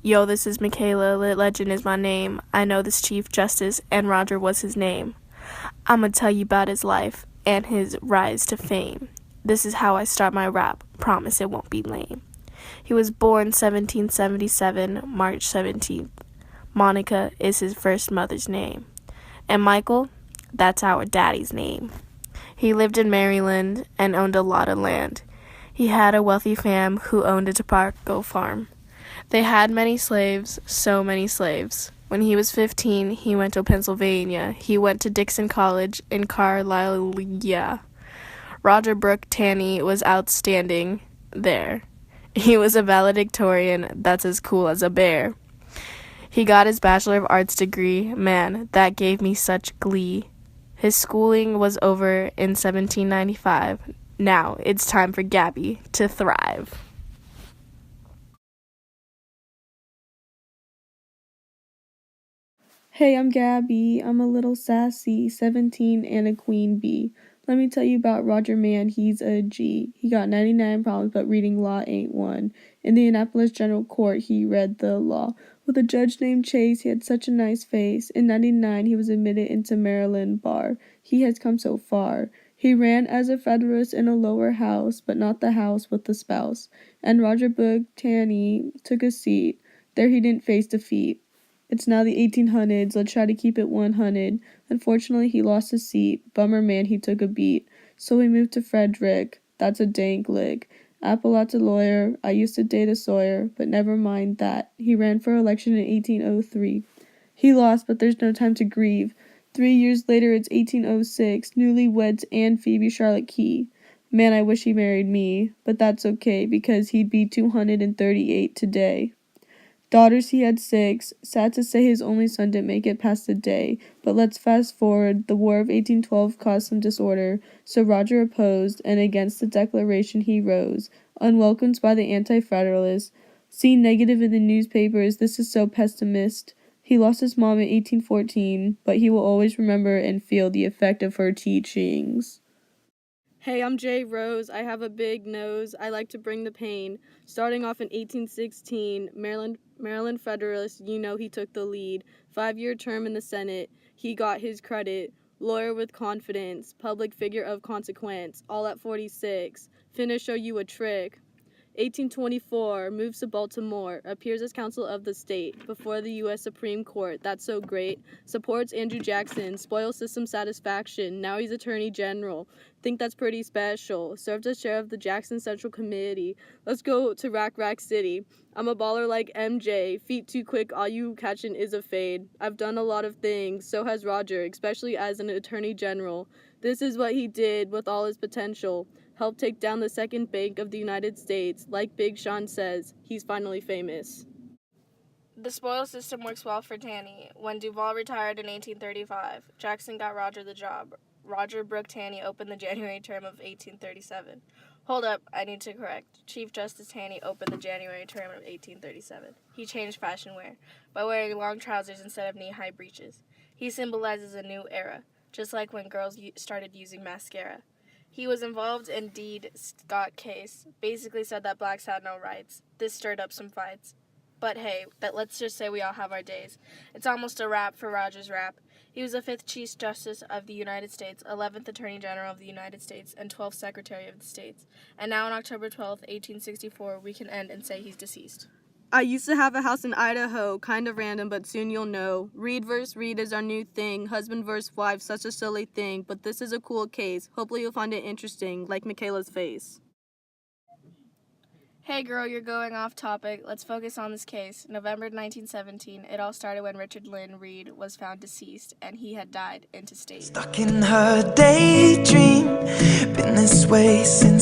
Yo, this is Michaela, Lit Legend is my name. I know this Chief Justice, and Roger was his name. I'ma tell you about his life and his rise to fame. This is how I start my rap, promise it won't be lame. He was born 1777, March 17th. Monica is his first mother's name. And Michael, that's our daddy's name. He lived in Maryland and owned a lot of land. He had a wealthy fam who owned a tobacco farm. They had many slaves, so many slaves. When he was 15, he went to Pennsylvania. He went to Dixon College in Carlisle. Roger Brooke Taney was outstanding there. He was a valedictorian that's as cool as a bear. He got his Bachelor of Arts degree. Man, that gave me such glee. His schooling was over in 1795. Now it's time for Gabby to thrive. Hey, I'm Gabby. I'm a little sassy, 17 and a queen bee. Let me tell you about Roger Mann. He's a G. He got 99 problems, but reading law ain't one. In the Annapolis General Court, he read the law. With a judge named Chase, he had such a nice face. In 99, he was admitted into Maryland bar. He has come so far. He ran as a Federalist in a lower house, but not the house with the spouse. And Roger Brooke Taney took a seat. There he didn't face defeat. It's now the 1800s, let's try to keep it 100. Unfortunately, he lost his seat. Bummer man, he took a beat. So we moved to Frederick. That's a dank lick. Appalachia lawyer, I used to date a Sawyer, but never mind that. He ran for election in 1803. He lost, but there's no time to grieve. 3 years later, it's 1806. Newlyweds and Phoebe Charlotte Key. Man, I wish he married me, but that's okay, because he'd be 238 today. Daughters he had 6. Sad to say his only son didn't make it past the day. But let's fast forward. The War of 1812 caused some disorder, so Roger opposed, and against the Declaration he rose, unwelcomed by the Anti-Federalists. Seen negative in the newspapers, this is so pessimist. He lost his mom in 1814, but he will always remember and feel the effect of her teachings. Hey, I'm Jay Rose. I have a big nose. I like to bring the pain. Starting off in 1816, Maryland Federalist, you know he took the lead. 5-year term in the Senate, he got his credit. Lawyer with confidence, public figure of consequence, all at 46. Finna show you a trick. 1824, moves to Baltimore, appears as counsel of the state before the U.S. Supreme Court. That's so great. Supports Andrew Jackson, spoils system satisfaction. Now he's Attorney General. Think that's pretty special. Served as chair of the Jackson Central Committee. Let's go to Rack City. I'm a baller like MJ. Feet too quick, all you catchin' is a fade. I've done a lot of things, so has Roger, especially as an Attorney General. This is what he did with all his potential. Helped take down the second bank of the United States. Like Big Sean says, he's finally famous. The spoil system works well for Taney. When Duval retired in 1835, Jackson got Roger the job. Roger Brooke Taney opened the January term of 1837. Hold up, I need to correct. Chief Justice Taney opened the January term of 1837. He changed fashion wear by wearing long trousers instead of knee-high breeches. He symbolizes a new era, just like when girls started using mascara. He was involved in Deed Scott case, basically said that blacks had no rights. This stirred up some fights. But hey, let's just say we all have our days. It's almost a wrap for Roger's rap. He was the 5th Chief Justice of the United States, 11th Attorney General of the United States, and 12th Secretary of the States. And now on October 12th, 1864, we can end and say he's deceased. I used to have a house in Idaho, kind of random, but soon you'll know. Read verse read is our new thing. Husband verse wife, such a silly thing, but this is a cool case. Hopefully you'll find it interesting, like Michaela's face. Hey girl, you're going off topic. Let's focus on this case. November 1917, it all started when Richard Lynn Reed was found deceased, and he had died intestate. Stuck in her daydream, been this way since